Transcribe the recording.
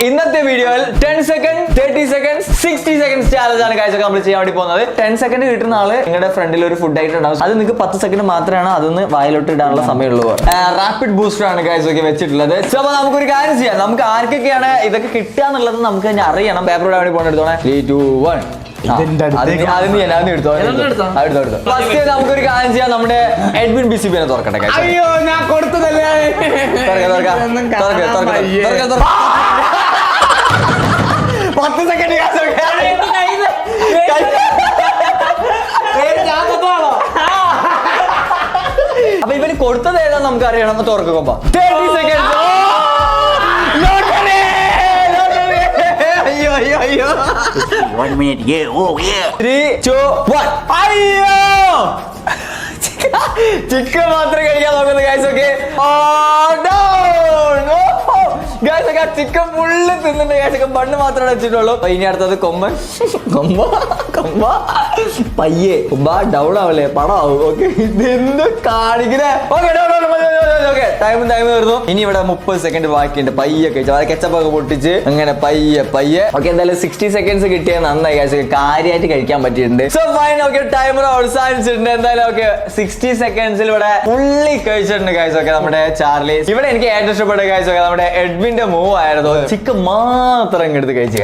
ഇന്നത്തെ വീഡിയോയിൽ 10 second 30 second 60 second challenge ആണ് കാഴ്ച നമ്മൾ ചെയ്യാൻ വേണ്ടി പോകുന്നത്. 10 സെക്കൻഡ് കിട്ടുന്ന ആള് നിങ്ങളുടെ ഫ്രണ്ടിൽ ഒരു ഫുഡ് ആയിട്ട് ഉണ്ടാവും. അത് നിങ്ങൾക്ക് 10 സെക്കൻഡ് മാത്രമാണ് അതൊന്ന് വായിലോട്ട് ഇടാനുള്ള സമയമുള്ളൂ. റാപ്പിഡ് ബൂസ്റ്റർ ആണ് കാഴ്ച വെച്ചിട്ടുള്ളത്. അപ്പൊ നമുക്കൊരു കാര്യം ചെയ്യാം. നമുക്ക് ആർക്കൊക്കെയാണ് ഇതൊക്കെ കിട്ടുക എന്നുള്ളത് നമുക്ക് തന്നെ അറിയണം. പേപ്പർ ഇടാൻ വേണ്ടി പോകണെടുത്തോണേ. 3, 2, 1. നമുക്കൊരു കാര്യം ചെയ്യാം. നമ്മുടെ എഡ്വിൻ ബിസിബിനെ തുറക്കട്ടെ. അയ്യോ ഞാൻ കൊടുത്തതല്ലേ. 10 സെക്കൻഡ് അപ്പൊ ഇവന് കൊടുത്തത് ഏതാന്ന് നമുക്ക് അറിയണം. തുറക്കുമ്പോ 30 സെക്കൻഡ്. അയ്യോ 1 minute, yeah, oh yeah. 3, 2, 1. അയ്യോ ചിക്കൻ മാത്രം കഴിക്കാൻ നോക്കുന്നത് ഗൈസ്. ഓക്കെ ഗൈസ് ഒക്കെ ചിക്കൻ ഫുള്ള് തിന്നുണ്ട് ഗൈസ് ഒക്കെ. ബണ്ണ് മാത്രമേ വെച്ചിട്ടുള്ളൂ. ഇനി അടുത്തത് കൊമ്പൻ. കൊമ്പ പയ്യെ കൊമ്പ ഡൗൺ ആവല്ലേ, പടമാവും. ഓക്കെ ഇതെന്ത് കാണിക്കുന്നേ. ഓക്കെ ടൈം വരുന്നു. ഇനി ഇവിടെ 30 സെക്കൻഡ് ബാക്കിയുണ്ട്. പയ്യെ കഴിച്ചു കെച്ചപ്പൊക്കെ പൊട്ടിച്ച് അങ്ങനെ പയ്യെ. ഓക്കെ എന്തായാലും 60 സെക്കൻഡ്സ് കിട്ടിയത് നന്നായി ഗൈസ്. കാര്യമായിട്ട് കഴിക്കാൻ പറ്റിയിട്ടുണ്ട്. So fine. ഓക്കെ ടൈമർ അവസാനിച്ചിട്ടുണ്ട്. എന്തായാലും ഓക്കെ 60 സെക്കൻഡ്സിൽ ഇവിടെ ഫുള്ളി കഴിച്ചിട്ടുണ്ട് ഗൈസ്. ഓക്കെ നമ്മുടെ ചാർലി. ഇവിടെ എനിക്ക് ഏറ്റവും ഇഷ്ടപ്പെട്ട ഗൈസ് ഒക്കെ നമ്മുടെ എഡ്വിന്റെ മൂവ് ആയിരുന്നു. ചിക്കൻ മാത്രം എടുത്ത് കഴിച്ചു.